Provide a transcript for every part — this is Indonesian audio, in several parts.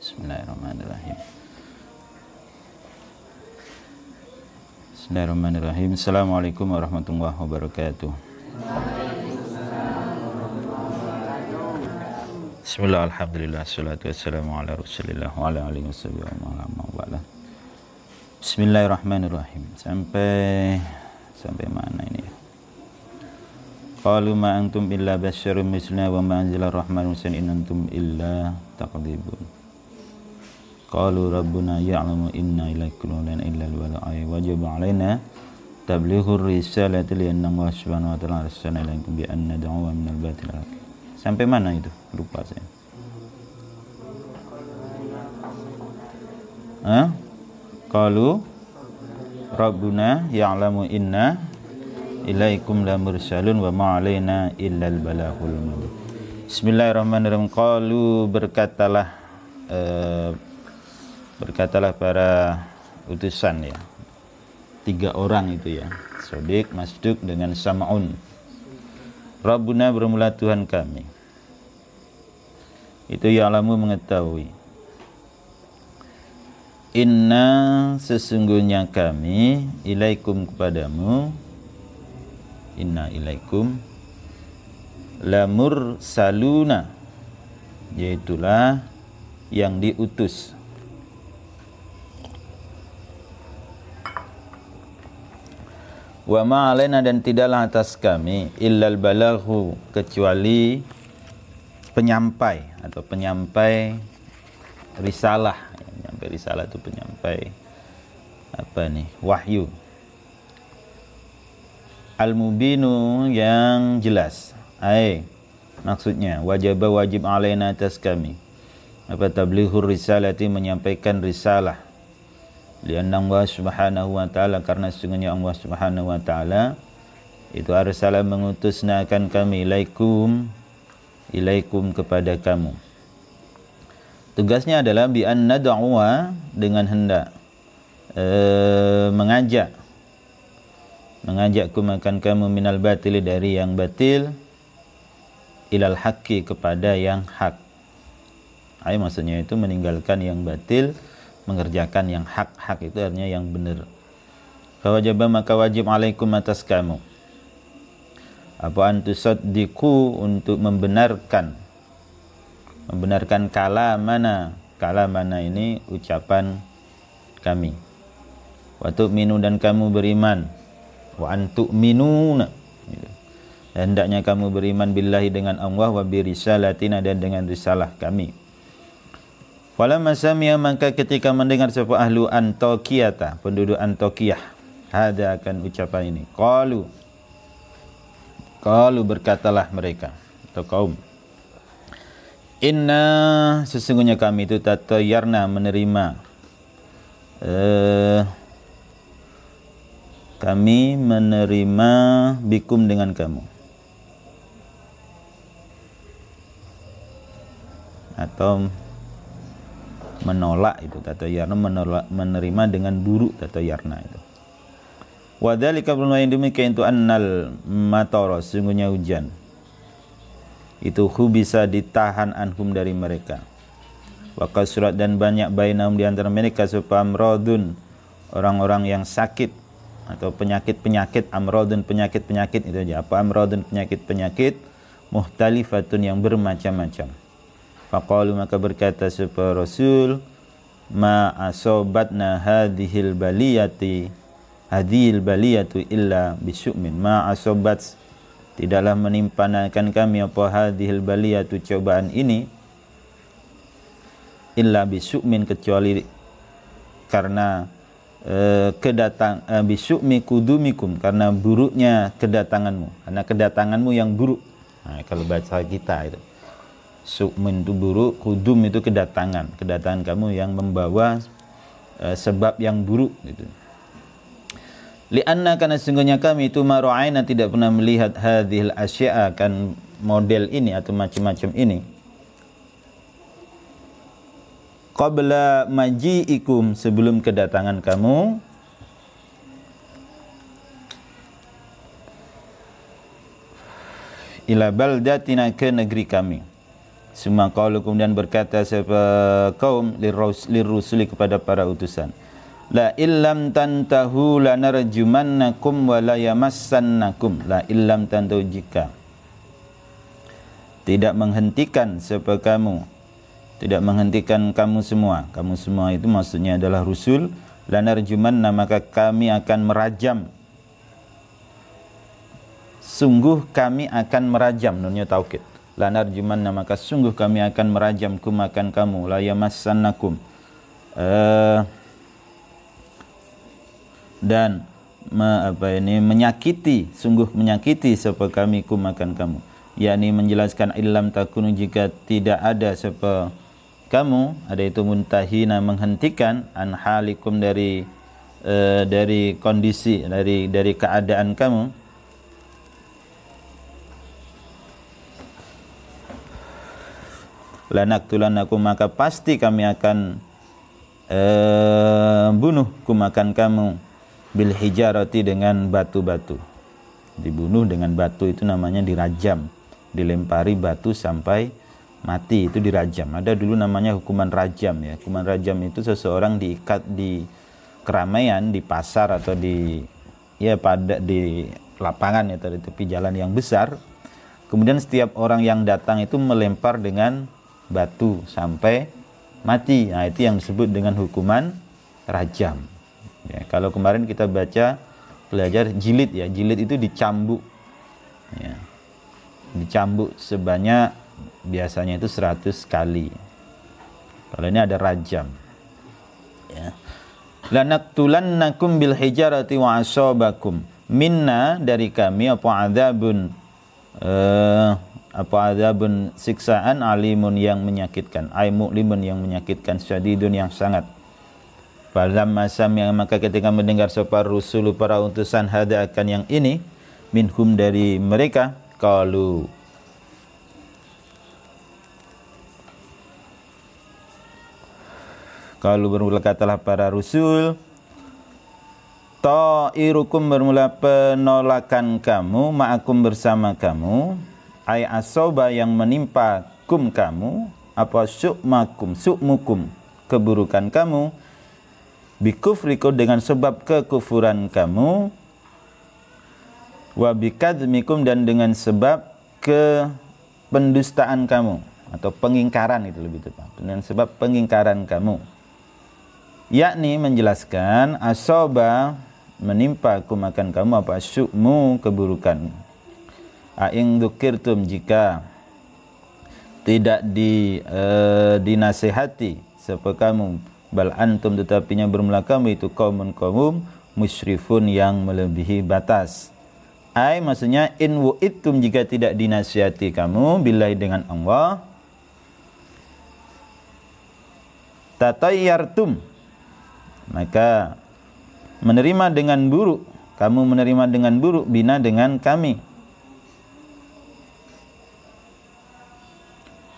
Bismillahirrahmanirrahim. Bismillahirrahmanirrahim. Assalamualaikum warahmatullahi wabarakatuh. Bismillah, alhamdulillah, salatu wassalamu ala rasulillah wa ala alihi wa ba'da. Bismillahirrahmanirrahim. Sampai mana ini ya? Qalu ma antum illa basyarun misluna wa ma anzala rahmanu in antum illa taqdibun. Qalu rabbuna ya'lamu inna ilaikum lan illa al-wala'i wajib 'alaina tablighur risalati li anna Allah subhanahu wa ta'ala arsalna ilaikum bi anna da'wa minal batil. Sampai mana itu? Lupa saya. Qalu rabbuna ya'lamu inna ilaikum la mursalun wa ma 'alaina illa al-balaghul mubin. Bismillahirrahmanirrahim. Qalu berkatalah para utusan ya. 3 orang itu ya. Shadiq, Masduq dengan Sam'un. Rabbuna bermula Tuhan kami. Itu ya'lamu mengetahui. Inna sesungguhnya kami ilaikum kepadamu. Inna ilaikum lamur saluna, yaitulah yang diutus. Wa ma alaina dan tidaklah atas kami illal balaghu kecuali penyampai atau penyampai risalah. Penyampai risalah itu penyampai apa nih? Wahyu. Al-mubinu yang jelas. Maksudnya wajib alaina atas kami apa tablighur risalati menyampaikan risalah. Lianna Allah subhanahu wa ta'ala karena sesungguhnya Allah subhanahu wa ta'ala itu arsalah mengutusna akan kami ilaikum kepada kamu. Tugasnya adalah bi an nad'uwa dengan hendak mengajakkum akan kamu minal batili dari yang batil ilal haqqi kepada yang hak. Maksudnya itu meninggalkan yang batil, mengerjakan yang hak. Hak itu artinya yang benar. Fawajaba maka wajib alaikum atas kamu apa antusaddiqu untuk membenarkan kalamana ini ucapan kami. Wa tu'minu dan kamu beriman. Wa antu'minuna, hendaknya kamu beriman billahi dengan Allah wa bi risalatina dan dengan risalah kami. Falamma sami'a maka ketika mendengar sapa ahlu Antokiyata, penduduk Antokiyah, hada akan ucapan ini. Qalu berkatalah mereka atau kaum, inna sesungguhnya kami itu tatayyarna menerima kami menerima bikum dengan kamu, atau menolak itu tatayyarna, menerima dengan buruk tatayyarna itu. Wa dzalika yang demikian itu annal matara sungguhnya hujan itu bisa ditahan anhum dari mereka. Wa kasrat dan banyak bainahum di antara mereka supamrodun orang-orang yang sakit atau penyakit-penyakit, amrodun penyakit-penyakit itu aja. Apa amrodun penyakit-penyakit muhtalifatun yang bermacam-macam. Faqalu maka berkata sapa Rasul, ma asobatna hadhil baliyatu illa bisyu'min. Ma asobat tidaklah menimpanakan kami apa hadhil baliyatu cobaan ini illa bisyu'min kecuali karena bisyu'mi kudumikum karena buruknya kedatanganmu, karena kedatanganmu yang buruk. Kalau baca kita itu su'min itu buruk, kudum itu kedatangan kamu yang membawa sebab yang buruk gitu. Lianna karena sesungguhnya kami itu maru'aina tidak pernah melihat hadhil asya'a kan model ini atau macam-macam ini qabla maji'ikum sebelum kedatangan kamu ila baldatina ke negeri kami Summa qalu, kemudian berkata siapa kaum lirrusuli kepada para utusan, la illam tantahu lanarjumannakum wa la yamassannakum. La illam tantahu, jika tidak menghentikan siapa kamu, tidak menghentikan kamu semua itu maksudnya adalah rusul, lanarjumanna, maka kami akan merajam, sungguh kami akan merajam, nunnya taukid, lanarjumanna, maka sungguh kami akan merajam kum, akan kamu, la yamassannakum, dan menyakiti, sungguh menyakiti siapa kami kum, akan kamu, yakni menjelaskan illam takunu, jika tidak ada siapa kamu, ada itu muntahina, menghentikan, an halikum, dari kondisi, dari keadaan kamu, lanaqtulannakum, maka pasti kami akan bunuh kum, akan kamu, bil hijarati, dengan batu-batu. Dibunuh dengan batu itu namanya dirajam, dilempari batu sampai mati, itu dirajam. Ada dulu namanya hukuman rajam ya. Hukuman rajam itu seseorang diikat di keramaian, di pasar atau di lapangan ya, di tepi jalan yang besar. Kemudian setiap orang yang datang itu melempar dengan batu sampai mati. Nah, itu yang disebut dengan hukuman rajam. Ya, kalau kemarin kita belajar jilid ya, jilid itu dicambuk. Ya. Dicambuk sebanyak biasanya itu 100 kali. Kalau ini ada rajam. Ya. Lanaqtulannakum bil hijarati wa asabakum minna, dari kami azabun siksaan, alimun, yang menyakitkan, ay mu'limun, yang menyakitkan, syadidun, yang sangat. Falamma sami'a, maka ketika mendengar sapa rusulu, para utusan, hada, akan yang ini, minhum, dari mereka, qalu, berkatalah para rusul, ta'irukum, bermula penolakan kamu, ma'akum, bersama kamu, ay asoba, yang menimpa kum, kamu, apa su'mukum, keburukan kamu, bikufrikum, dengan sebab kekufuran kamu, wa bikadzmikum, dan dengan sebab kependustaan kamu, atau pengingkaran, itu lebih tepat, dengan sebab pengingkaran kamu. Yakni menjelaskan asoba, menimpa kum, akan kamu, apa syu'mu, keburukan. A'ing dzukirtum, jika tidak dinasihati siapa kamu, bal antum, tetapinya bermula kamu itu qaumun musyrifun, yang melebihi batas. Ai, maksudnya in wu'ittum, jika tidak dinasihati kamu, billahi, dengan Allah, tatayyartum, maka menerima dengan buruk, kamu menerima dengan buruk, bina, dengan kami.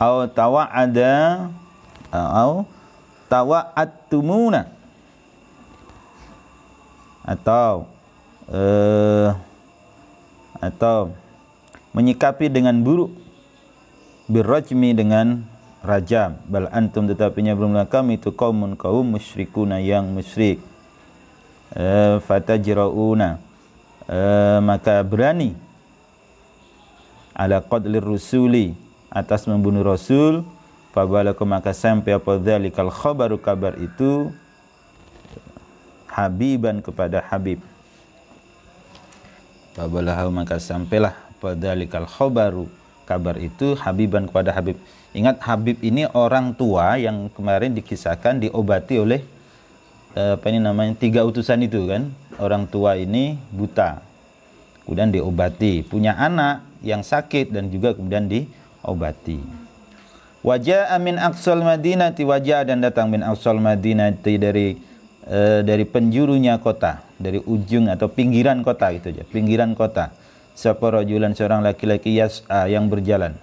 Au tawa'ada, au tawa'attumuna, atau menyikapi dengan buruk, birrajmi, dengan rajam. Bal antum, tetapinya bermula kami itu kaum musyrikuna, yang musyrik. Fatajrauna, maka berani, ala qadlir rusuli, atas membunuh rasul, fabalakum, maka sampai apa dzalikal khabaru, kabar itu, habiban, kepada Habib. Fabalahu, maka sampailah padzalikal khabaru, kabar itu, habiban, kepada Habib. Ingat, Habib ini orang tua yang kemarin dikisahkan diobati oleh 3 utusan itu kan. Orang tua ini buta, kemudian diobati, punya anak yang sakit, dan juga kemudian diobati. Wajah min aqsal madinati, wajah, dan datang min aqsal madinati, dari penjurunya kota, dari ujung atau pinggiran kota, gitu aja, pinggiran kota. Sapa rajulan, seorang laki-laki, yas'a, yang berjalan.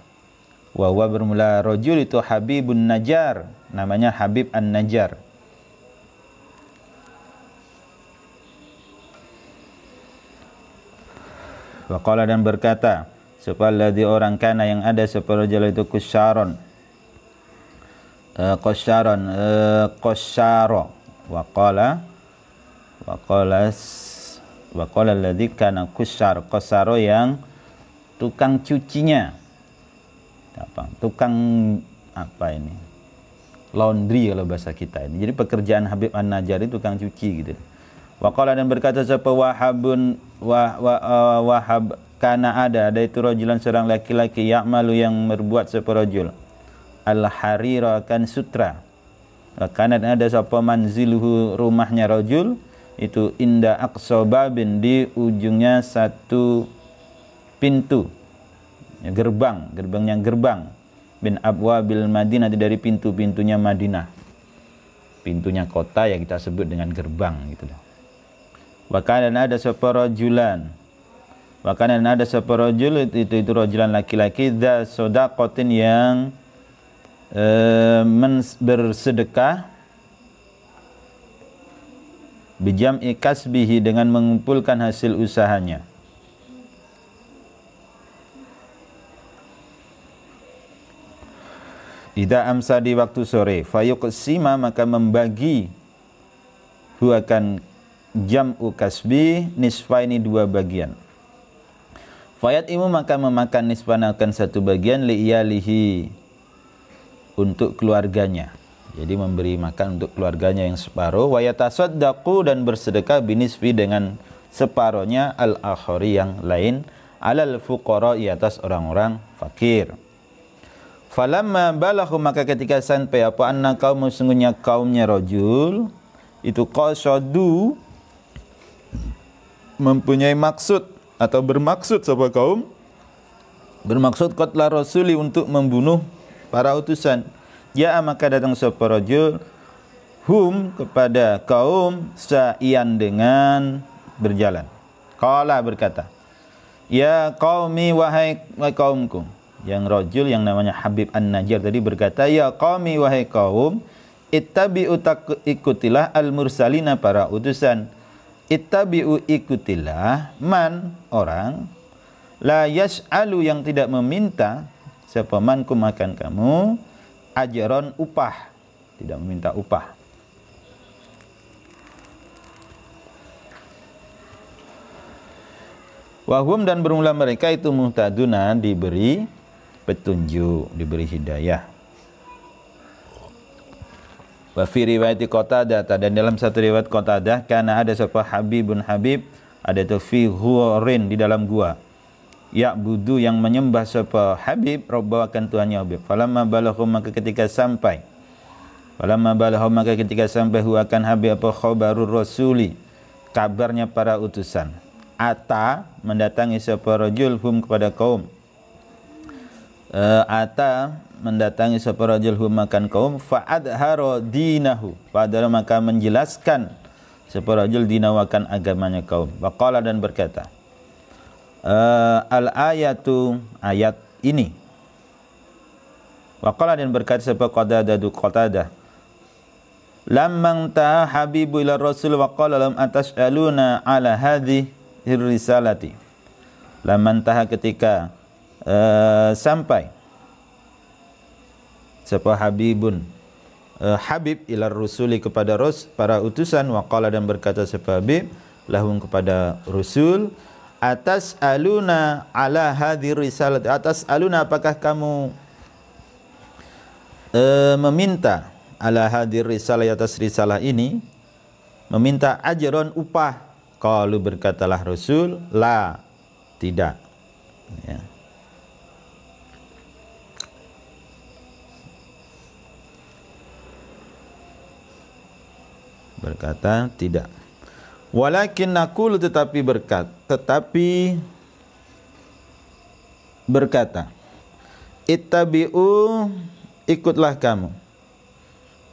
Wa huwa, bermula rajul itu Habibun Najjar, namanya Habib An-Najjar. Wa qala, dan berkata, sapa alladzi, orang, kana, yang ada, sapa rajul itu, kusyaron, qasyaron qasyara wa qala alladzi kana qasyara yang tukang cucinya. Tukang apa ini? Laundry kalau bahasa kita ini. Jadi pekerjaan Habib An-Najjar itu tukang cuci gitu. Wa qala dan berkata siapa Wahab kana ada itu rajulan seorang laki-laki ya'malu yang berbuat siapa rajul al-harira kan sutra. Karena ada siapa manziluhu rumahnya rajul itu inda aqsa babin di ujungnya satu pintu gerbangnya gerbang bin abwabil Madinah dari pintu-pintunya Madinah, pintunya kota yang kita sebut dengan gerbang gitu loh. Bahkan ada separajulan itu rajulan laki-laki dza shadaqatin yang bersedekah bijam'i kasbihi dengan mengumpulkan hasil usahanya. Idza amsa di waktu sore fayuqsima maka membagi akan jam'u kasbi nisfaini dua bagian. Fayat imu maka memakan nisfan akan satu bagian li'iyalihi untuk keluarganya. Jadi memberi makan untuk keluarganya yang separuh. Wa yatasaddaqu dan bersedekah binisfi dengan separohnya al-akhari yang lain alal fuqara atas orang-orang fakir. Falamma balahu maka ketika sampai apa anna kaum sesungguhnya kaumnya rajul itu qasadu mempunyai maksud atau bermaksud sebuah kaum bermaksud qatla rasuli untuk membunuh para utusan. Ya maka datang sebuah rajul hum kepada kaum sa'ian dengan berjalan. Qala berkata, ya qaumi wahai kaumku. Yang rajul yang namanya Habib An-Najjar tadi berkata, ya qaumi wahai kaum, ittabi'u ikutilah al-mursalina para utusan. Ittabi'u ikutilah man orang la yas'alu yang tidak meminta siapa man kumakan kamu ajron upah, tidak meminta upah. Wahum dan bermula mereka itu muhtaduna diberi petunjuk, diberi hidayah. Wa fi riwayat Qatadah dan dalam satu riwayat Qatadah karena ada sebuah Habibun Habib ada itu fi hurin di dalam gua. Ya budu yang menyembah sebuah Habib Rabbahu akan Tuhannya Habib. Falamma balaghu maka ketika sampai huwa akan Habib apa khabarur rasuli kabarnya para utusan. Ata mendatangi sebuah rajul hum kepada kaum. Ata mendatangi sebuah rajul hum makan kaum fa'adhara dinahu padahal maka menjelaskan sebuah rajul dinahu akan agamanya kaum. Waqala dan berkata al-ayatu ayat ini. Waqala dan berkata sebuah Qatadah lamman ta habibu ila rasul waqala lam atas'aluna ala hadhihi risalati. Lamman taha ketika sampai sebuah Habib ila rusuli kepada para utusan waqala dan berkata sebuah Habib lahum kepada Rasul atas aluna ala hadhir risalat atas aluna apakah kamu meminta ala hadir risalah atas risalah ini meminta ajron upah. Qalu berkatalah Rasul la tidak ya. Berkata tidak. Walakin naqulu tetapi berkata ittabi'u ikutlah kamu.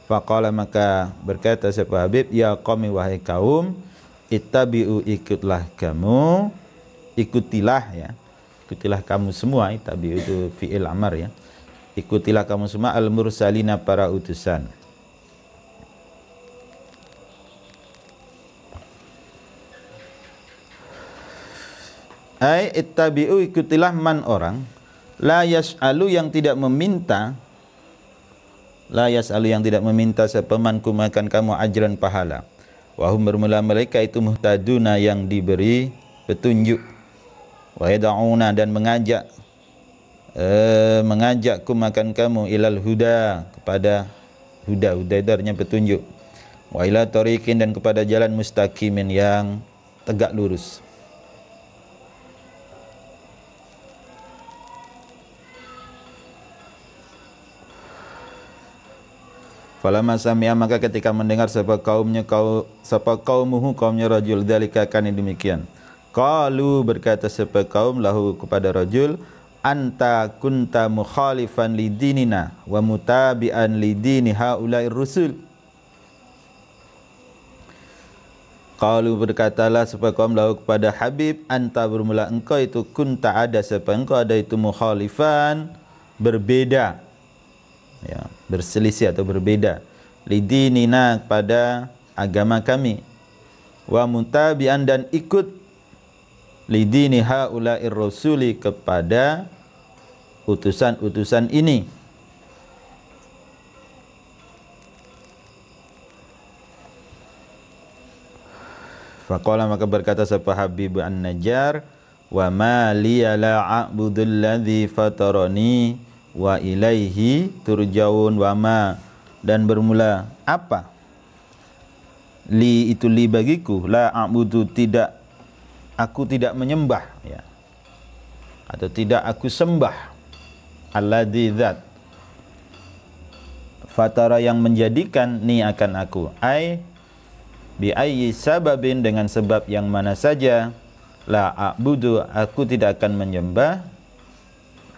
Faqala maka berkata siapa Habib ya qaumi wahai kaum ittabi'u ikutlah kamu ikutilah ya. Ikutilah kamu semua ittabi'u itu fi'il amar ya. Ikutilah kamu semua al-mursalina para utusan. Ai ittabi'u ikutilah man orang la yas'alu yang tidak meminta La yas'alu yang tidak meminta sepamanku makan kamu ajran pahala. Wahum bermula mereka itu muhtaduna yang diberi petunjuk. Wa yad'una dan mengajakku makan kamu ilal huda kepada huda itu artinya petunjuk. Wa ila tariqin dan kepada jalan mustaqimin yang tegak lurus. Falamma sami'a maka ketika mendengar kaumuhu kaumnya rajul dzalika kan demikian. Qalu berkata sapa kaum lahu kepada rajul, anta kunta mukhalifan lidinina wa mutabi'an lidini haula'ir rusul. Qalu berkatalah sapa kaum lahu kepada Habib, anta bermula engkau itu kunta ada sapa engkau ada itu mukhalifan berbeda. Ya, berselisih atau berbeda lidinina pada agama kami wa mutabi'an dan ikut lidini haula'ir rasuli kepada utusan-utusan ini. Faqala maka berkata sapa Habib an-Najjar, wa ma liya la a'budul ladzi fatarani wa ilaihi turjaun wa ma dan bermula apa li itu li bagiku la a'budu aku tidak menyembah ya atau tidak aku sembah alladzi zat fatara yang menjadikan ni akan aku ai bi ayyi sababin dengan sebab yang mana saja la a'budu aku tidak akan menyembah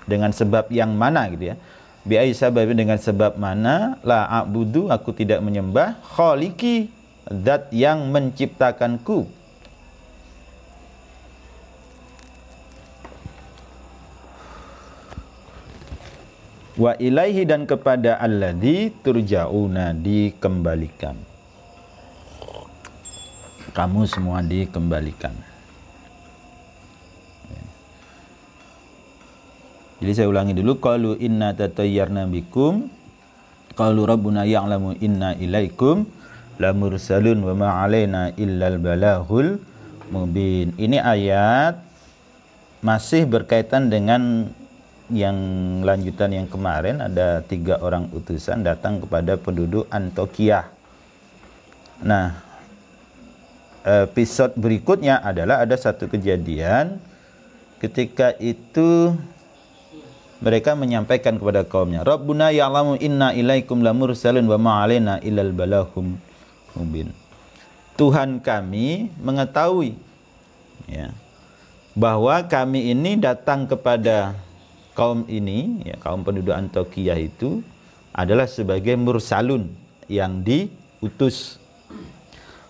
dengan sebab yang mana gitu ya. Bi ayyi sababin dengan sebab mana la a'budu aku tidak menyembah khaliqi zat yang menciptakanku. Wa ilaihi dan kepada alladzi turja'una dikembalikan. Kamu semua dikembalikan. Jadi saya ulangi dulu, qalu inna tatayyarna bikum qalu rabbuna ya'lamu inna ilaikum lamursalun wa ma 'alaina illal balaghul mubin. Ini ayat masih berkaitan dengan yang lanjutan yang kemarin. Ada 3 orang utusan datang kepada penduduk Antiokhia. Nah, episode berikutnya adalah ada satu kejadian ketika itu mereka menyampaikan kepada kaumnya, Rabbuna ya'lamu inna ilaikum lamursalun wa ma 'alaina illal balaghum mubin. Tuhan kami mengetahui ya, bahwa kami ini datang kepada kaum ini, ya, kaum penduduk Antiokhia itu adalah sebagai mursalun yang diutus.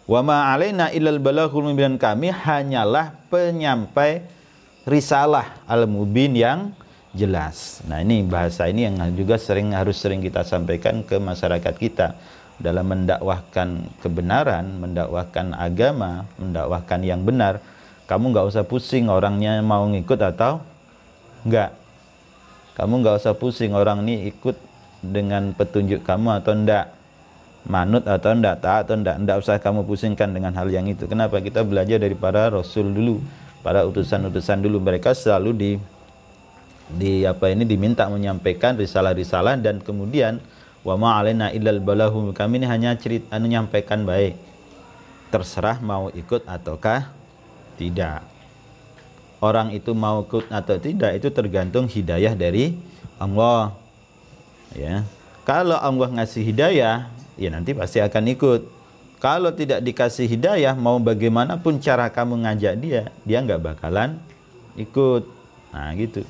Wa ma 'alaina illal balaghul mubin, kami hanyalah penyampai risalah al-mubin yang jelas. Nah, ini bahasa ini yang juga harus sering kita sampaikan ke masyarakat kita dalam mendakwahkan kebenaran, mendakwahkan agama, mendakwahkan yang benar. Kamu nggak usah pusing orangnya mau ngikut atau enggak. Kamu nggak usah pusing orang ini ikut dengan petunjuk kamu atau enggak, manut atau enggak, taat atau enggak usah kamu pusingkan dengan hal yang itu. Kenapa? Kita belajar dari para rasul dulu, para utusan-utusan dulu. Mereka selalu diminta menyampaikan risalah-risalah, dan kemudian wa ma 'alaina illal balahum, kami ini hanya menyampaikan baik, terserah mau ikut ataukah tidak. Orang itu mau ikut atau tidak itu tergantung hidayah dari Allah ya. Kalau Allah ngasih hidayah ya nanti pasti akan ikut. Kalau tidak dikasih hidayah, mau bagaimanapun cara kamu ngajak dia nggak bakalan ikut. Nah gitu.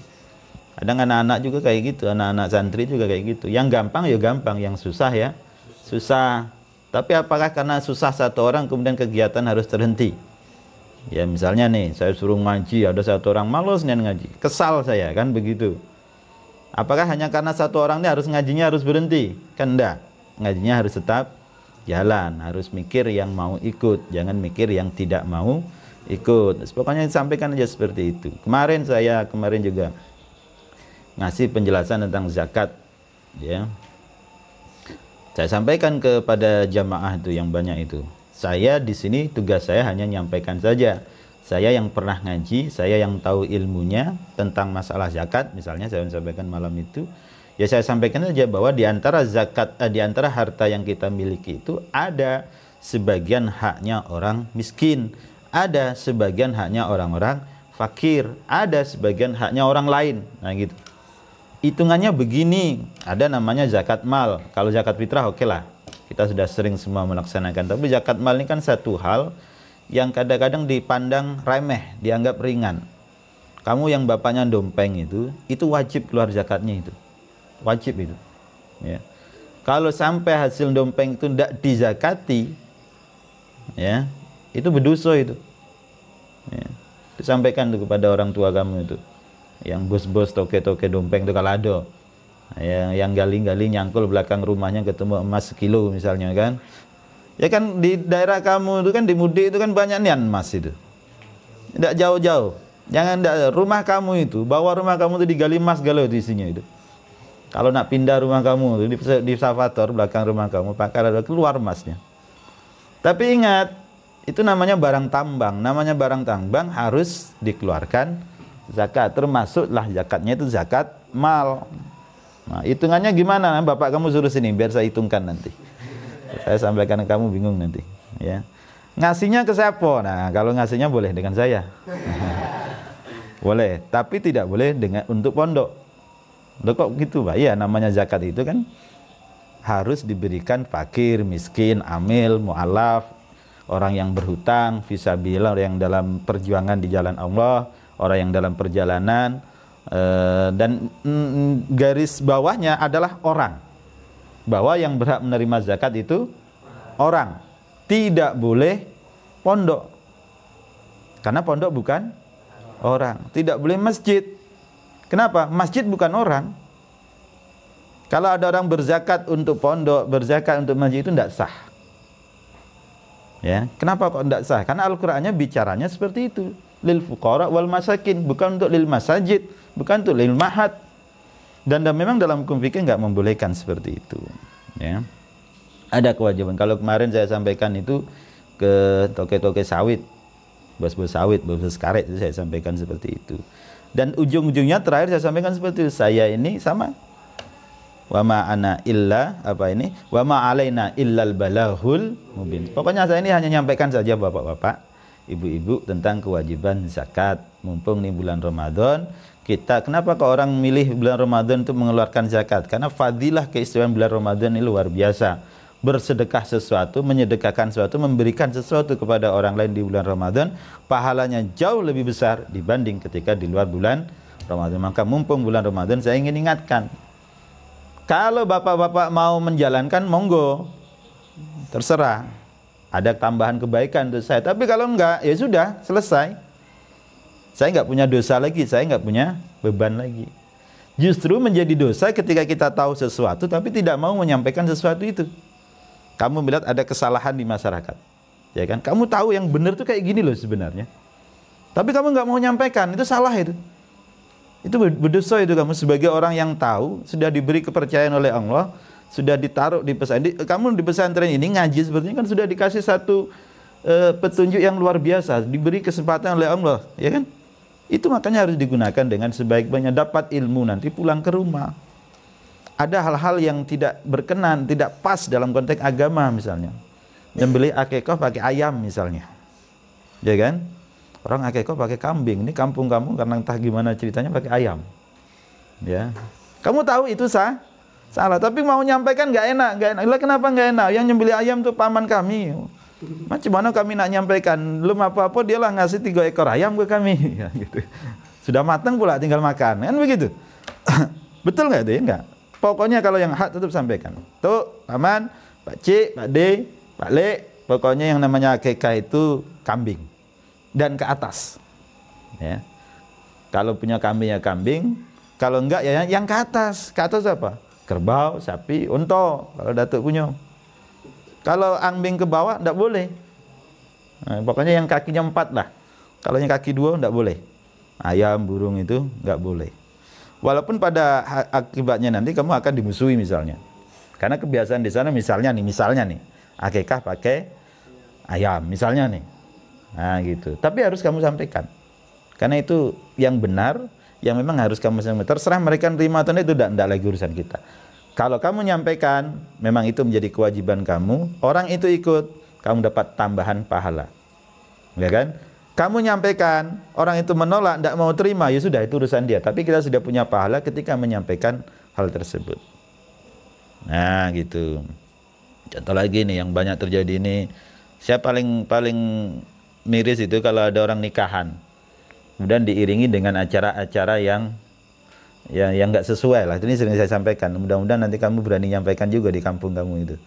Kadang anak-anak juga kayak gitu, anak-anak santri juga kayak gitu. Yang gampang ya gampang, yang susah ya susah. Tapi apakah karena susah satu orang kemudian kegiatan harus terhenti? Ya misalnya nih, saya suruh ngaji, ada satu orang malas nih ngaji, kesal saya, kan begitu. Apakah hanya karena satu orang ini harus ngajinya harus berhenti? Kan enggak. Ngajinya harus tetap jalan, harus mikir yang mau ikut, jangan mikir yang tidak mau ikut. Pokoknya sampaikan aja seperti itu. Kemarin juga ngasih penjelasan tentang zakat ya. Saya sampaikan kepada jamaah itu yang banyak itu. Saya di sini tugas saya hanya menyampaikan saja. Saya yang pernah ngaji, saya yang tahu ilmunya tentang masalah zakat, misalnya saya sampaikan malam itu. Ya saya sampaikan saja bahwa di antara zakat, di antara harta yang kita miliki itu ada sebagian haknya orang miskin, ada sebagian haknya orang-orang fakir, ada sebagian haknya orang lain. Nah gitu. Hitungannya begini, ada namanya zakat mal. Kalau zakat fitrah oke lah, kita sudah sering semua melaksanakan. Tapi zakat mal ini kan satu hal yang kadang-kadang dipandang remeh, dianggap ringan. Kamu yang bapaknya dompeng itu wajib keluar zakatnya itu. Wajib itu. Ya. Kalau sampai hasil dompeng itu tidak dizakati, ya, itu berdosa itu. Ya. Disampaikan tuh kepada orang tua kamu itu. Yang bos-bos toke-toke dompeng itu kalau ada. Yang gali-gali nyangkul belakang rumahnya ketemu emas sekilo misalnya kan. Ya kan di daerah kamu itu kan di Mudik itu kan banyak nian emas itu. Tidak jauh-jauh. Jangan rumah kamu itu, bawah rumah kamu itu digali emas galau di isinya itu. Kalau nak pindah rumah kamu itu di Salvator belakang rumah kamu, pakar ada keluar emasnya. Tapi ingat, itu namanya barang tambang. Namanya barang tambang harus dikeluarkan zakat, termasuklah zakatnya itu zakat mal. Nah, hitungannya gimana? Bapak kamu suruh sini biar saya hitungkan nanti. Saya sampaikan ke kamu bingung nanti, ya. Ngasihnya ke siapa? Nah, kalau ngasihnya boleh dengan saya. Boleh, tapi tidak boleh dengan untuk pondok. Loh kok gitu, Pak? Iya, namanya zakat itu kan harus diberikan fakir, miskin, amil, mu'alaf, orang yang berhutang, fisabilillah, orang yang dalam perjuangan di jalan Allah, orang yang dalam perjalanan, dan garis bawahnya adalah orang. Bahwa yang berhak menerima zakat itu orang. Tidak boleh pondok. Karena pondok bukan orang. Tidak boleh masjid. Kenapa? Masjid bukan orang. Kalau ada orang berzakat untuk pondok, berzakat untuk masjid itu tidak sah. Ya, kenapa kok tidak sah? Karena Al-Qur'annya bicaranya seperti itu. Lil fuqara wal masakin, bukan untuk lil masajid, bukan untuk lil mahad. Dan memang dalam hukum fikih enggak membolehkan seperti itu, ya. Ada kewajiban. Kalau kemarin saya sampaikan itu ke toke-toke sawit, bos-bos sawit, bos-bos karet, itu saya sampaikan seperti itu. Dan ujung-ujungnya terakhir saya sampaikan seperti itu. Saya ini sama, wa ma ana illa apa ini? Wa ma alaina illal balahul mubin. Pokoknya saya ini hanya nyampaikan saja bapak-bapak, ibu-ibu tentang kewajiban zakat. Mumpung ini bulan Ramadan, kita kenapa kok orang milih bulan Ramadan untuk mengeluarkan zakat? Karena fadilah keistimewaan bulan Ramadan ini luar biasa. Bersedekah sesuatu, menyedekahkan sesuatu, memberikan sesuatu kepada orang lain di bulan Ramadan, pahalanya jauh lebih besar dibanding ketika di luar bulan Ramadan. Maka mumpung bulan Ramadan saya ingin ingatkan, kalau bapak-bapak mau menjalankan, monggo, terserah. Ada tambahan kebaikan untuk saya. Tapi kalau enggak, ya sudah, selesai. Saya enggak punya dosa lagi, saya enggak punya beban lagi. Justru menjadi dosa ketika kita tahu sesuatu tapi tidak mau menyampaikan sesuatu itu. Kamu melihat ada kesalahan di masyarakat, ya kan? Kamu tahu yang benar itu kayak gini loh sebenarnya. Tapi kamu enggak mau menyampaikan, itu salah itu. Itu berdosa itu kamu sebagai orang yang tahu, sudah diberi kepercayaan oleh Allah, sudah ditaruh di pesantren. Kamu di pesantren ini ngaji sepertinya kan sudah dikasih satu petunjuk yang luar biasa, diberi kesempatan oleh Allah, ya kan? Itu makanya harus digunakan dengan sebaik-baiknya, dapat ilmu nanti pulang ke rumah. Ada hal-hal yang tidak berkenan, tidak pas dalam konteks agama misalnya. Nyembelih akikah pakai ayam misalnya. Ya kan? Orang akikah pakai kambing. Ini kampung kamu karena entah gimana ceritanya pakai ayam. Ya. Kamu tahu itu salah, tapi mau nyampaikan nggak enak. Lah kenapa nggak enak? Yang nyembelih ayam itu paman kami. Macam mana kami nak nyampaikan? Belum apa-apa dia lah ngasih 3 ekor ayam ke kami. Ya, gitu. Sudah matang pula tinggal makan. Kan begitu. Betul nggak itu? Ya enggak. Pokoknya kalau yang hak tetap sampaikan. Tuh, paman, Pak Cik, Pak D, Pak Le, pokoknya yang namanya akikah itu kambing. Dan ke atas. Ya. Kalau punya kambing ya kambing, kalau enggak ya yang ke atas. Ke atas apa? Kerbau, sapi, unta, kalau datuk punya. Kalau kambing ke bawah enggak boleh. Nah, pokoknya yang kakinya 4 lah. Kalau yang kaki 2 enggak boleh. Ayam, burung itu enggak boleh. Walaupun pada akibatnya nanti kamu akan dimusuhi misalnya. Karena kebiasaan di sana misalnya nih, akikah pakai ayam misalnya nih. Nah, gitu. Tapi harus kamu sampaikan. Karena itu yang benar, yang memang harus kamu sampaikan. Terserah mereka terima atau itu tidak lagi urusan kita. Kalau kamu nyampaikan, memang itu menjadi kewajiban kamu, orang itu ikut, kamu dapat tambahan pahala. Ya kan? Kamu nyampaikan, orang itu menolak, tidak mau terima, ya sudah, itu urusan dia. Tapi kita sudah punya pahala ketika menyampaikan hal tersebut. Nah, gitu. Contoh lagi nih, yang banyak terjadi ini, saya paling miris itu kalau ada orang nikahan, kemudian diiringi dengan acara-acara yang nggak sesuai lah. Ini sering saya sampaikan. Mudah-mudahan nanti kamu berani nyampaikan juga di kampung kamu itu.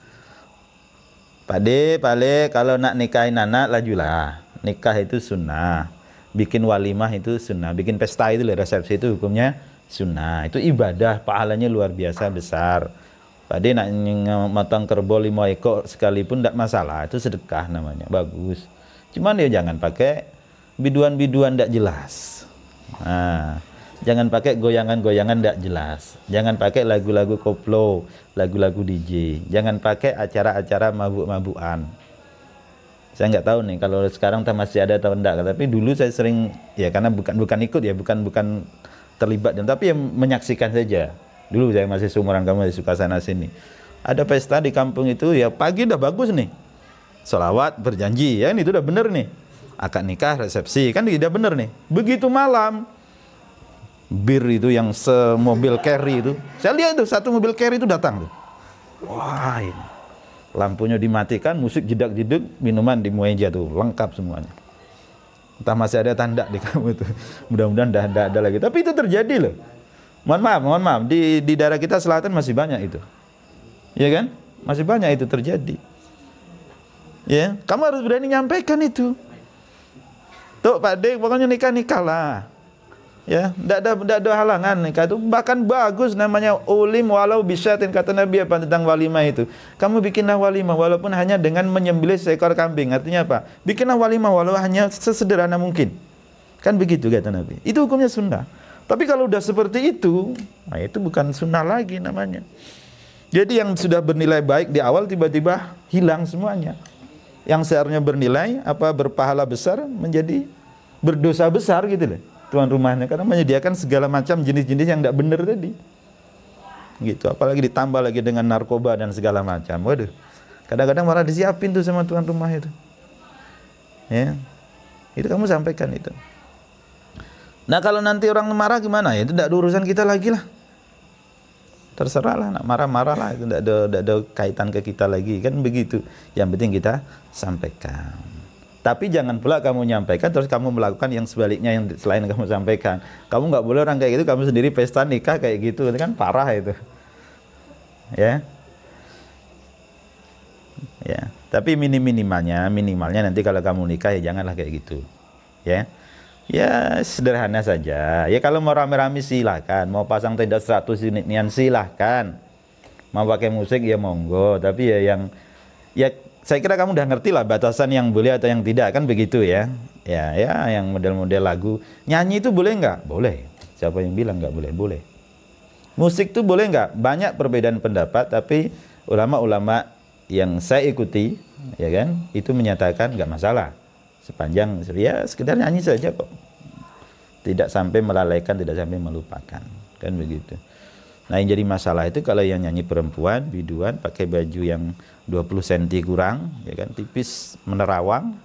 Pak De, kalau nak nikahin anak, lajulah. Nikah itu sunnah, bikin walimah itu sunnah, bikin pesta itu resepsi itu hukumnya sunnah. Itu ibadah, pahalanya luar biasa besar. Pak De nak matang kerbau 5 ekor sekalipun tidak masalah, itu sedekah namanya, bagus. Cuman dia jangan pakai biduan-biduan tidak jelas. Nah, jangan pakai goyangan-goyangan tidak jelas. Jangan pakai lagu-lagu koplo, lagu-lagu DJ. Jangan pakai acara-acara mabuk-mabukan. Saya nggak tahu nih kalau sekarang masih ada atau enggak, tapi dulu saya sering, ya karena bukan ikut ya, bukan terlibat, tapi yang menyaksikan saja. Dulu saya masih seumuran kamu, suka sana sini. Ada pesta di kampung itu, ya pagi udah bagus nih, sholawat, berjanji, ya ini itu udah bener nih. Akad nikah, resepsi, kan udah bener nih. Begitu malam, bir itu yang semobil carry itu, saya lihat itu satu mobil carry itu datang tuh. Wah, ini lampunya dimatikan, musik jedak-jeduk, minuman di meja tuh, lengkap semuanya. Entah masih ada tanda di kamu itu. Mudah-mudahan tidak ada lagi. Tapi itu terjadi loh. Mohon maaf, di daerah kita selatan masih banyak itu. Ya kan? Masih banyak itu terjadi. Ya, kamu harus berani nyampaikan itu. Tuh Pak De, pokoknya nikah lah. Ya, tidak ada halangan nikah itu, bahkan bagus namanya ulim walau bisyatin, kata Nabi apa tentang walimah itu. Kamu bikinlah walimah walaupun hanya dengan menyembelih seekor kambing. Artinya apa? Bikinlah walimah walau hanya sesederhana mungkin. Kan begitu kata Nabi. Itu hukumnya sunnah. Tapi kalau udah seperti itu, nah itu bukan sunnah lagi namanya. Jadi yang sudah bernilai baik di awal tiba-tiba hilang semuanya. Yang seharusnya bernilai berpahala besar menjadi berdosa besar gitu loh. Tuan rumahnya, karena menyediakan segala macam jenis-jenis yang tidak benar tadi. Gitu, apalagi ditambah lagi dengan narkoba dan segala macam. Waduh. Kadang-kadang malah disiapin tuh sama tuan rumah itu. Ya. Itu kamu sampaikan itu. Nah, kalau nanti orang marah gimana? Ya itu tidak ada urusan kita lagi lah. Terserahlah, nak marah-marah lah, itu tidak ada kaitan ke kita lagi, kan begitu. Yang penting kita sampaikan. Tapi jangan pula kamu nyampaikan terus kamu melakukan yang sebaliknya yang selain kamu sampaikan. Kamu nggak boleh orang kayak gitu, kamu sendiri pesta nikah kayak gitu, itu kan parah itu. Ya. Ya, tapi minimalnya nanti kalau kamu nikah ya janganlah kayak gitu. Ya. Ya sederhana saja. Ya kalau mau rame-rame silahkan, mau pasang tenda 100 nian silahkan. Mau pakai musik ya monggo, tapi ya saya kira kamu udah ngerti lah batasan yang boleh atau yang tidak, kan begitu ya. Ya, yang model-model lagu. Nyanyi itu boleh nggak? Boleh. Siapa yang bilang nggak boleh? Boleh. Musik itu boleh nggak? Banyak perbedaan pendapat, tapi ulama-ulama yang saya ikuti, ya kan, itu menyatakan nggak masalah. Sepanjang ya sekedar nyanyi saja kok. Tidak sampai melalaikan, tidak sampai melupakan. Kan begitu. Nah, yang jadi masalah itu kalau yang nyanyi perempuan, biduan, pakai baju yang 20 cm kurang, ya kan, tipis, menerawang,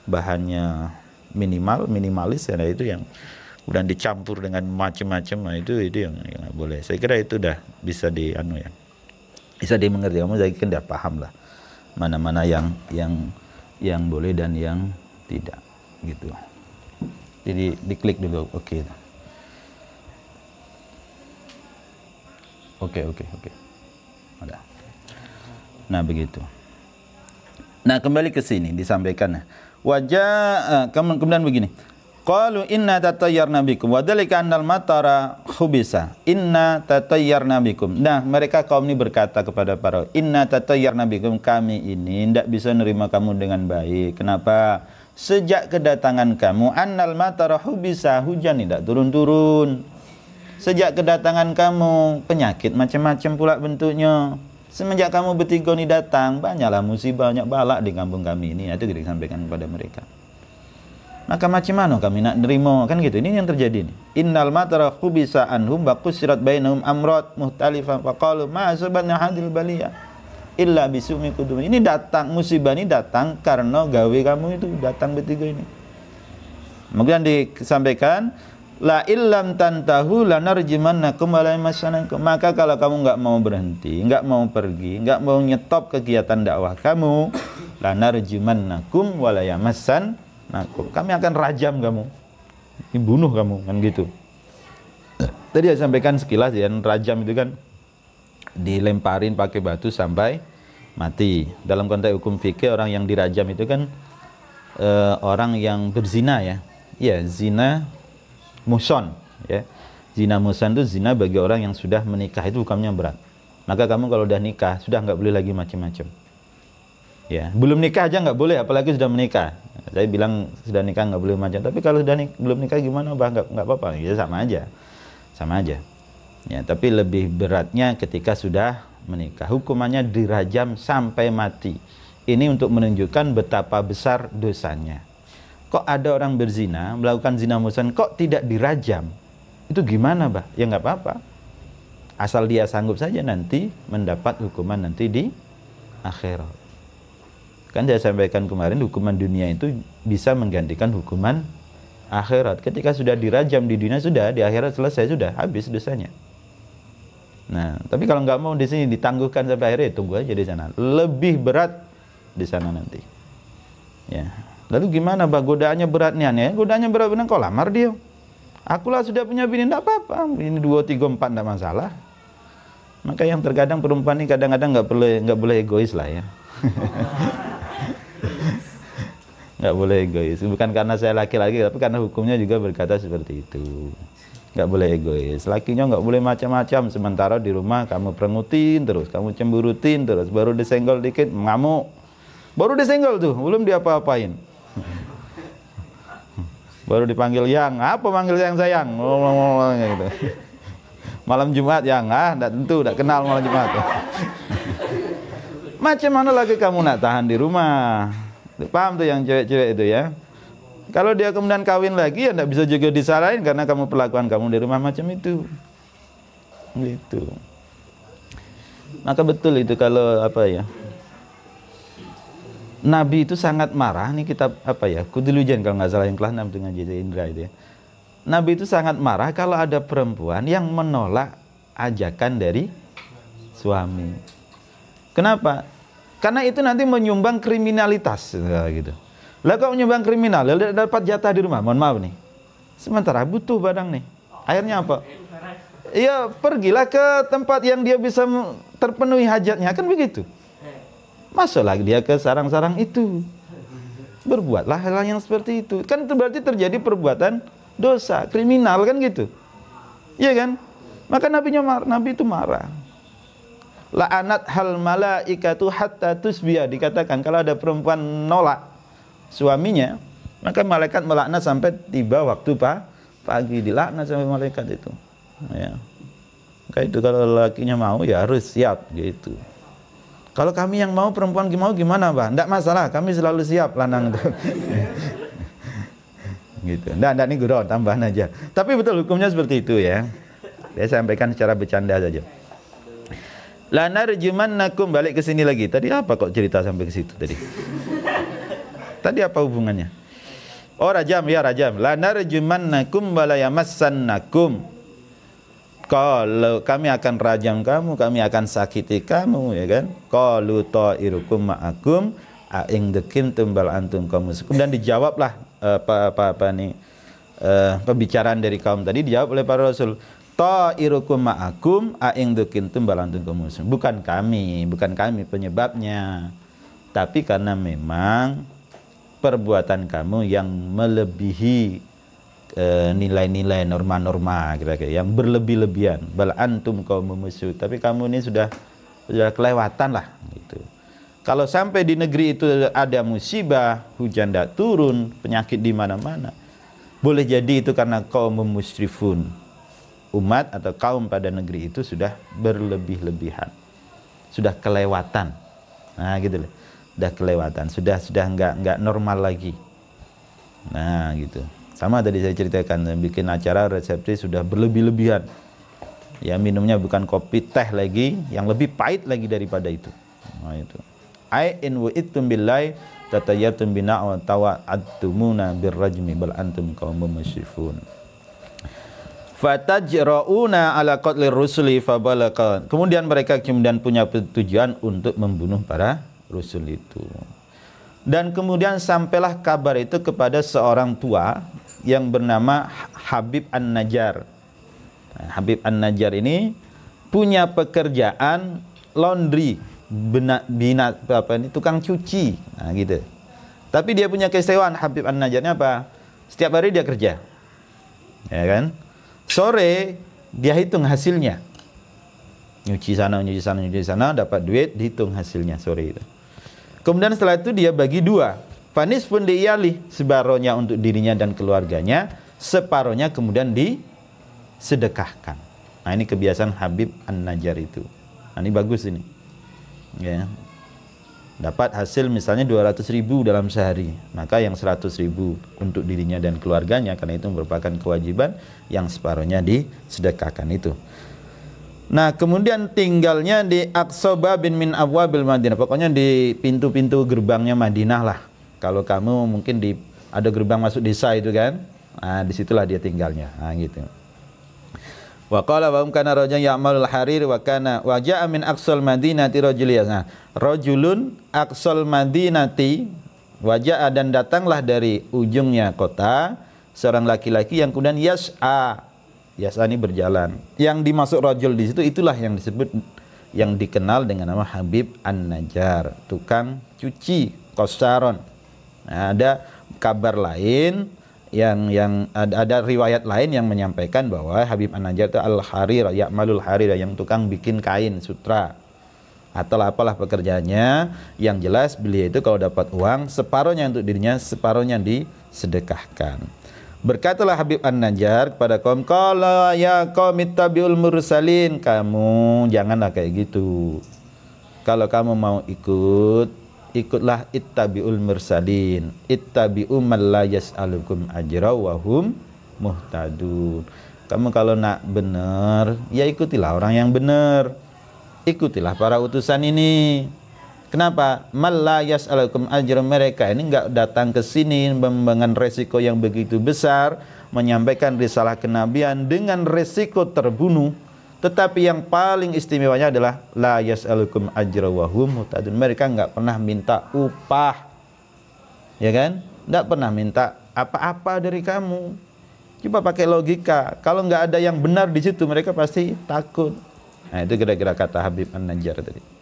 bahannya minimalis, ya, itu yang kemudian dicampur dengan macam-macam, nah itu yang boleh. Saya kira itu udah bisa bisa dimengerti. Kamu saya kan udah paham lah mana-mana yang boleh dan yang tidak, gitu. Jadi diklik dulu, oke. Oke. Ada. Nah, begitu. Nah, kembali ke sini disampaikan. Kemudian begini. Qalu inna tatayyarna bikum wa dzalika annal matara khubisa. Inna tatayyarna bikum. Nah, mereka kaum ini berkata kepada para, inna tatayyarna bikum, kami ini tidak bisa nerima kamu dengan baik. Kenapa? Sejak kedatangan kamu annal matara khubisa, hujan tidak turun-turun. Sejak kedatangan kamu, penyakit macam-macam pula bentuknya. Semenjak kamu bertiga ini datang, banyaklah musibah, banyak balak di kampung kami ini. Itu disampaikan kepada mereka. Maka macam mana kami nak nerima, kan gitu. Ini yang terjadi nih. Innal matara khubisa anhum wa qusirat bainahum amrat muhtalifan faqalu ma asabatna hadil baliyah illa bisumi qudum. Ini datang, musibah ini datang karena gawe kamu itu datang bertiga ini. Kemudian disampaikan la illam tantahu lanarjimannakum wa la yamassannakum. Maka kalau kamu enggak mau berhenti, enggak mau pergi, enggak mau nyetop kegiatan dakwah kamu, lanarjimannakum wa la yamassannakum. Kami akan rajam kamu, dibunuh kamu, kan gitu. Tadi saya sampaikan sekilas ya, rajam itu kan dilemparin pakai batu sampai mati. Dalam konteks hukum fikih, orang yang dirajam itu kan orang yang berzina ya. Ya, zina muson ya. Zina muson itu zina bagi orang yang sudah menikah, itu hukumnya berat. Maka kamu kalau udah nikah sudah nggak boleh lagi macam-macam. Ya, belum nikah aja nggak boleh, apalagi sudah menikah. Saya bilang sudah nikah nggak boleh macam, tapi kalau sudah belum nikah gimana, bah nggak apa-apa, ya sama aja. Ya, tapi lebih beratnya ketika sudah menikah, hukumannya dirajam sampai mati. Ini untuk menunjukkan betapa besar dosanya. Kok ada orang berzina, melakukan zina muhsan, kok tidak dirajam? Itu gimana, bah? Ya nggak apa-apa. Asal dia sanggup saja nanti mendapat hukuman nanti di akhirat. Kan saya sampaikan kemarin, hukuman dunia itu bisa menggantikan hukuman akhirat. Ketika sudah dirajam di dunia, sudah, di akhirat selesai, sudah habis dosanya. Nah, tapi kalau nggak mau di sini ditangguhkan sampai akhirnya, tunggu aja di sana. Lebih berat di sana nanti. Ya. Lalu gimana, bah? Godaannya berat nih, ya? Godaannya berat benar, kau lamar dia. Akulah sudah punya bini, enggak apa-apa. Ini 2, 3, 4 enggak masalah. Maka yang terkadang perempuan ini kadang-kadang nggak boleh egois lah ya. Nggak boleh egois. Bukan karena saya laki-laki, tapi karena hukumnya juga berkata seperti itu. Nggak boleh egois. Lakinya nggak boleh macam-macam. Sementara di rumah kamu perengutin terus, kamu cemburutin terus. Baru disenggol dikit, ngamuk. Baru disenggol tuh, belum diapa-apain. Baru dipanggil yang, apa manggil sayang? Gitu. Malam Jumat yang, enggak tentu, enggak kenal malam Jumat. Macam mana lagi kamu nak tahan di rumah? Paham tuh yang cewek-cewek itu ya? Kalau dia kemudian kawin lagi, ya enggak bisa juga disalahin karena kamu perlakuan kamu di rumah macam itu. Gitu. Maka betul itu kalau apa ya? Nabi itu sangat marah, nih kitab apa ya? Kudilujan kalau nggak salah yang kelas 6 dengan Jaya Indra itu ya. Nabi itu sangat marah kalau ada perempuan yang menolak ajakan dari suami. Kenapa? Karena itu nanti menyumbang kriminalitas gitu. Lah kalau menyumbang kriminal, dapat jatah di rumah, mohon maaf nih. Sementara butuh badang nih. Akhirnya apa? Iya, pergilah ke tempat yang dia bisa terpenuhi hajatnya, kan begitu. Masuklah dia ke sarang-sarang itu. Berbuatlah hal yang seperti itu. Kan itu berarti terjadi perbuatan dosa, kriminal kan gitu. Iya kan? Maka Nabi itu marah. La'anat hal malaikatu hatta tusbiya, dikatakan kalau ada perempuan nolak suaminya, maka malaikat melaknat sampai tiba waktu pagi, dilaknat sampai malaikat itu. Ya. Maka itu kalau lakinya mau ya harus siap gitu. Kalau kami yang mau, perempuan mau gimana, Mbak? Enggak masalah, kami selalu siap lanang itu. Gitu. Enggak ini guru, tambahan aja. Tapi betul hukumnya seperti itu ya. Saya sampaikan secara bercanda saja. Lanarjumannakum, balik ke sini lagi. Tadi apa kok cerita sampai ke situ tadi? Tadi apa hubungannya? Oh, rajam ya, rajam. Lanarjumannakum wala yamassannakum. Kalau kami akan rajam kamu, kami akan sakiti kamu, ya kan? Qalu ta'irukum ma'akum a'ing dekin tumbal antum kaum muslimin. Dan dijawablah pembicaraan dari kaum tadi dijawab oleh para rasul. Ta'irukum ma'akum a'ing dekin tumbal antum kaum muslimin. Bukan kami penyebabnya. Tapi karena memang perbuatan kamu yang melebihi nilai-nilai norma-norma kira-kira yang berlebih-lebihan. Bal antum qaum musyrik. Tapi kamu ini sudah kelewatan lah gitu. Kalau sampai di negeri itu ada musibah, hujan tidak turun, penyakit di mana-mana, boleh jadi itu karena kaum musyrifun. Umat atau kaum pada negeri itu sudah berlebih-lebihan. sudah kelewatan. Nah, gitu loh. Sudah kelewatan, sudah enggak normal lagi. Nah, gitu. Sama tadi saya ceritakan, bikin acara resepsi sudah berlebih-lebihan. Ya, minumnya bukan kopi, teh lagi, yang lebih pahit lagi daripada itu. Nah, itu. Ai in wa'idtum billahi tatayyartum bina wa tawa'adtumuna birrajmi bal antum qaumun musyrifun. Fatajra'una ala qatlir rusuli fabalaka. Kemudian mereka punya tujuan untuk membunuh para rasul itu. Dan kemudian sampailah kabar itu kepada seorang tua yang bernama Habib An-Najjar. Nah, Habib An-Najjar ini punya pekerjaan laundry, tukang cuci. Nah, gitu. Tapi dia punya keistimewaan Habib An-Najjarnya apa? Setiap hari dia kerja. Ya kan? Sore dia hitung hasilnya. Nyuci sana, dapat duit, dihitung hasilnya sore itu. Kemudian setelah itu dia bagi dua. Fanis pun diiyali, separohnya untuk dirinya dan keluarganya, separohnya kemudian disedekahkan. Nah, ini kebiasaan Habib An-Najjar itu. Nah, ini bagus ini. Ya. Dapat hasil misalnya 200.000 dalam sehari, maka yang 100.000 untuk dirinya dan keluarganya, karena itu merupakan kewajiban, yang separohnya disedekahkan itu. Nah, kemudian tinggalnya di Aqsa bin min abwabil Madinah. Pokoknya di pintu-pintu gerbangnya Madinah lah. Kalau kamu mungkin ada gerbang masuk desa itu kan. Nah, disitulah dia tinggalnya. Nah, gitu. Wa qala wa kana rajulan ya'malul harir wa ja'a min aqsal madinati rajulun. Nah, rajulun aqsal madinati wa ja'a, dan datanglah dari ujungnya kota seorang laki-laki yang kemudian yas'a ini berjalan. Yang dimaksud rajul di situ itulah yang disebut, yang dikenal dengan nama Habib An-Najjar, tukang cuci, qasaron. Nah, ada kabar lain yang ada riwayat lain yang menyampaikan bahwa Habib An-Najjar itu al-harir, ya'malul harir, yang tukang bikin kain sutra atau apalah pekerjaannya. Yang jelas beliau itu kalau dapat uang, separohnya untuk dirinya, separohnya disedekahkan. Berkatalah Habib An-Najjar kepada kaum, qala ya qaum ittabi'ul mursalin, kamu janganlah kayak gitu. Kalau kamu mau ikutlah ittabi'ul mursalin, ittabi'u man la yas'alukum ajra wa hum muhtadun. Kamu kalau nak benar, ya ikutilah orang yang benar. Ikutilah para utusan ini. Kenapa? Man la yas'alukum ajra, mereka ini enggak datang ke sini dengan resiko yang begitu besar, menyampaikan risalah kenabian dengan resiko terbunuh. Tetapi yang paling istimewanya adalah la yas'alukum ajra wa hum muhtadun. Mereka enggak pernah minta upah. Ya kan? Enggak pernah minta apa-apa dari kamu. Coba pakai logika. Kalau enggak ada yang benar di situ, mereka pasti takut. Nah, itu kira-kira kata Habib An-Najjar tadi.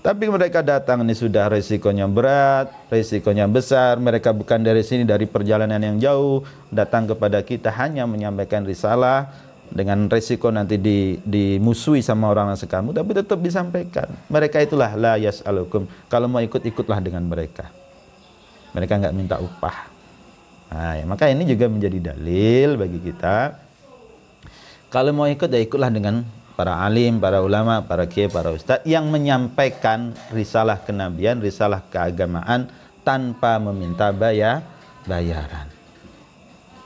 Tapi mereka datang ini sudah resikonya berat, resikonya besar. Mereka bukan dari sini, dari perjalanan yang jauh, datang kepada kita hanya menyampaikan risalah dengan resiko nanti dimusuhi sama orang sekamu, tapi tetap disampaikan. Mereka itulah la yas'alukum. Kalau mau ikut, ikutlah dengan mereka. Mereka enggak minta upah. Nah, ya, maka ini juga menjadi dalil bagi kita. Kalau mau ikut, ya ikutlah dengan para alim, para ulama, para kiai, para ustadz yang menyampaikan risalah kenabian, risalah keagamaan tanpa meminta bayaran.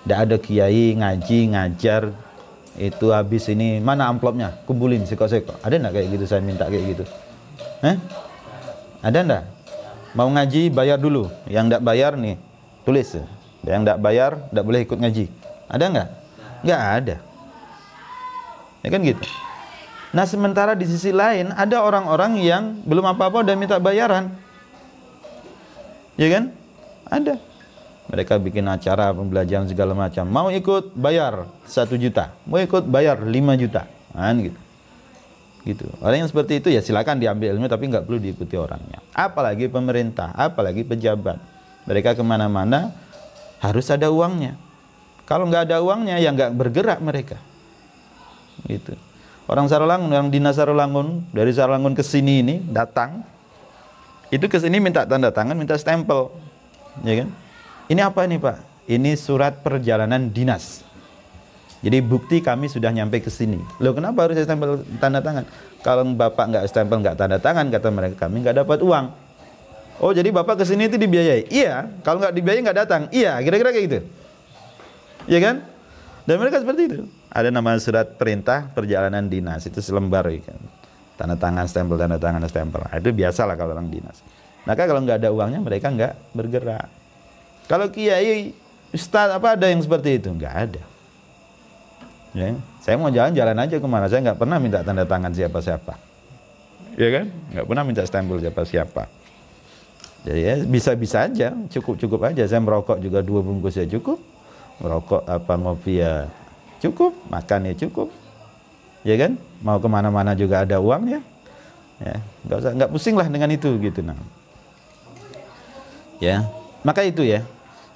Tidak ada kiai ngaji, ngajar, itu habis ini, mana amplopnya? Kumpulin, sekok-sekok. Ada enggak kayak gitu, saya minta kayak gitu? Ada enggak? Mau ngaji, bayar dulu. Yang enggak bayar nih, tulis. Yang enggak bayar, enggak boleh ikut ngaji. Ada enggak? Enggak ada. Ya kan gitu. Nah, sementara di sisi lain ada orang-orang yang belum apa-apa udah minta bayaran. Ya kan? Ada. Mereka bikin acara pembelajaran segala macam. Mau ikut bayar 1 juta, mau ikut bayar 5 juta. Kan gitu. Gitu. Orang yang seperti itu ya silakan diambil ilmu, tapi nggak perlu diikuti orangnya. Apalagi pemerintah, apalagi pejabat. Mereka kemana-mana harus ada uangnya. Kalau nggak ada uangnya ya nggak bergerak mereka. Gitu. Orang Sarolangun, yang dinas Sarolangun, dari Sarolangun ke sini ini datang, itu ke sini minta tanda tangan, minta stempel, ya kan? Ini apa ini Pak? Ini surat perjalanan dinas. Jadi bukti kami sudah nyampe ke sini. Loh, kenapa harus stempel tanda tangan? Kalau bapak nggak stempel, nggak tanda tangan, kata mereka, kami nggak dapat uang. Oh, jadi bapak ke sini itu dibiayai? Iya. Kalau nggak dibiayai nggak datang? Iya. Kira-kira kayak gitu. Iya kan? Dan mereka seperti itu. Ada nama surat perintah perjalanan dinas, itu selembar, kan? Tanda tangan, stempel, tanda tangan, stempel. Nah, itu biasalah kalau orang dinas. Maka kalau nggak ada uangnya, mereka nggak bergerak. Kalau kiai, ustaz, apa ada yang seperti itu? Nggak ada. Ya, saya mau jalan-jalan aja kemana, saya nggak pernah minta tanda tangan siapa-siapa, ya kan? Nggak pernah minta stempel siapa-siapa. Jadi ya bisa-bisa aja, cukup-cukup aja. Saya merokok juga 2 bungkus ya cukup, merokok apa ngopi ya cukup, makan ya cukup, ya kan? Mau kemana-mana juga ada uangnya, ya nggak pusing lah dengan itu gitu. Nah, ya maka itu ya.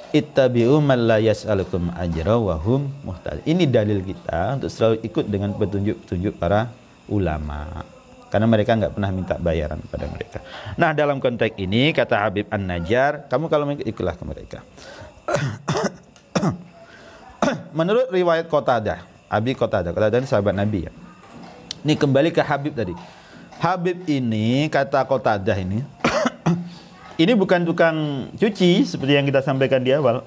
Ittabi'u man la yas'alukum ajra wa hum muhtadun. Ini dalil kita untuk selalu ikut dengan petunjuk-petunjuk para ulama. Karena mereka nggak pernah minta bayaran pada mereka. Nah, dalam konteks ini kata Habib An-Najjar, kamu kalau ikutlah ke mereka. Menurut riwayat Qatadah, Abi Qatadah ini sahabat Nabi ya. Ini kembali ke Habib tadi. Habib ini kata Qatadah ini bukan tukang cuci seperti yang kita sampaikan di awal.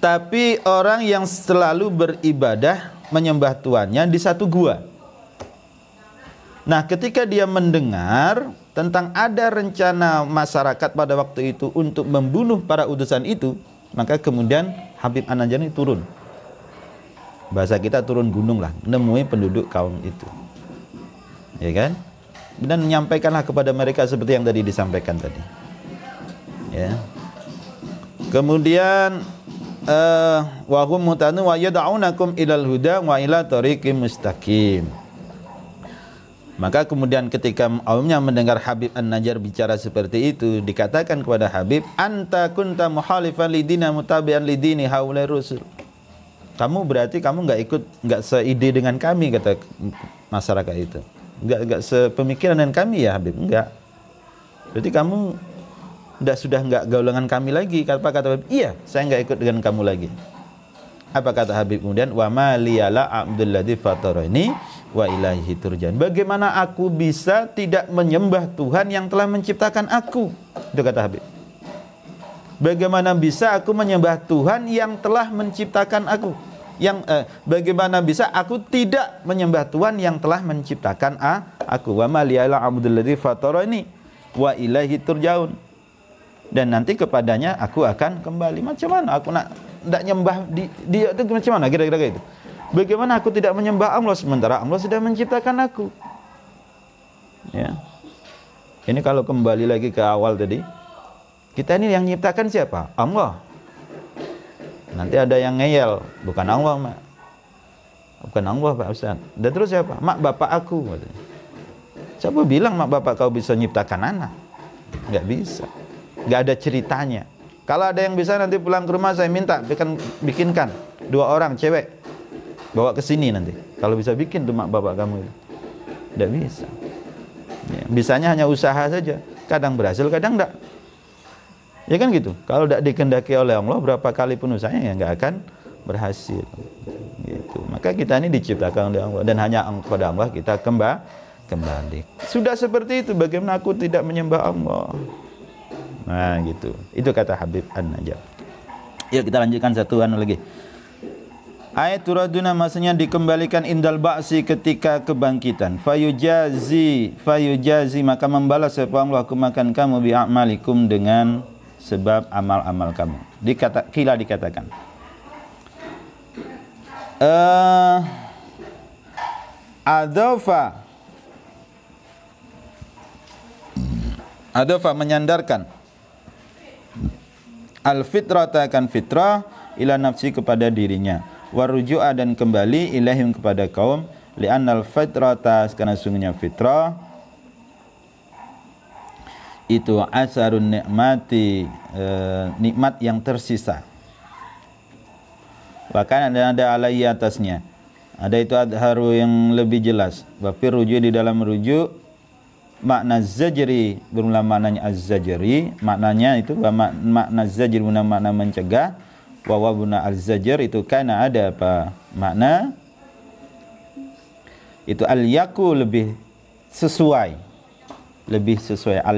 Tapi orang yang selalu beribadah menyembah Tuhannya di satu gua. Nah, ketika dia mendengar tentang ada rencana masyarakat pada waktu itu untuk membunuh para utusan itu, maka kemudian Habib An-Najjar ini turun. Bahasa kita turun gunung lah, menemui penduduk kaum itu. Ya kan? Dan menyampaikanlah kepada mereka seperti yang tadi disampaikan tadi. Ya. Kemudian wa hum mutanu wa yad'unakum ilal huda wa ila tariqim mustaqim. Maka kemudian ketika kaumnya mendengar Habib An-Najjar bicara seperti itu, dikatakan kepada Habib, anta kunta muhalifan lidina mutabi'an lidini haulai rusul. Kamu berarti kamu nggak seide dengan kami, kata masyarakat itu. Enggak sepemikiran dengan kami ya Habib, enggak. Berarti kamu sudah enggak golongan kami lagi. Apa kata Habib? Iya, saya enggak ikut dengan kamu lagi. Apa kata Habib kemudian? Wa ma liyala abdulladzi fatarani wa ilaihi turjan. Bagaimana aku bisa tidak menyembah Tuhan yang telah menciptakan aku? Itu kata Habib. Bagaimana bisa aku menyembah Tuhan yang telah menciptakan aku? Bagaimana bisa aku tidak menyembah Tuhan yang telah menciptakan aku? Wa ma liyala abdulladzi fatarani wa ilaihi turjaun. Dan nanti kepadanya aku akan kembali. Macam mana aku nak nyembah dia itu macam mana kira-kira gitu? Bagaimana aku tidak menyembah Allah sementara Allah sudah menciptakan aku? Ya. Ini kalau kembali lagi ke awal tadi, kita ini yang menciptakan siapa? Allah. Nanti ada yang ngeyel, bukan Allah, Mak. Bukan Allah, Pak Ustaz. Dan terus siapa? Mak bapak aku. Siapa bilang mak bapak kau bisa nyiptakan anak? Nggak bisa. Nggak ada ceritanya. Kalau ada yang bisa nanti pulang ke rumah saya minta bikinkan 2 orang cewek. Bawa ke sini nanti. Kalau bisa bikin tuh mak bapak kamu itu. Nggak bisa. Ya, bisanya hanya usaha saja. Kadang berhasil, kadang enggak. Ya kan gitu. Kalau tidak dikehendaki oleh Allah, berapa kali pun usahanya ya nggak akan berhasil. Gitu. Maka kita ini diciptakan oleh Allah dan hanya kepada Allah kita kembali. Sudah seperti itu, bagaimana aku tidak menyembah Allah? Nah, gitu. Itu kata Habib An-Najjar. Yuk kita lanjutkan satu lagi. Ayat turaduna maksudnya dikembalikan indal ba'si ketika kebangkitan. Fayujazi maka membalas sapa Allah kemakan kamu bi'amalikum dengan sebab amal-amal kamu. Dikatakan. Adhafa menyandarkan al-fitrata akan fitrah ila nafsi kepada dirinya, waruju'a dan kembali ilahim kepada kaum, li'annal fitrata karena sungguhnya fitrah itu asarun nikmati, nikmat yang tersisa. Bahkan ada alaihi atasnya. Ada itu adharu yang lebih jelas. Wafir rujuk di dalam rujuk makna zajri bermula maknanya az-zajri, maknanya itu makna zajri bermula makna mencegah, wa wabuna al-zajar itu kana ada apa makna itu al yaku lebih sesuai al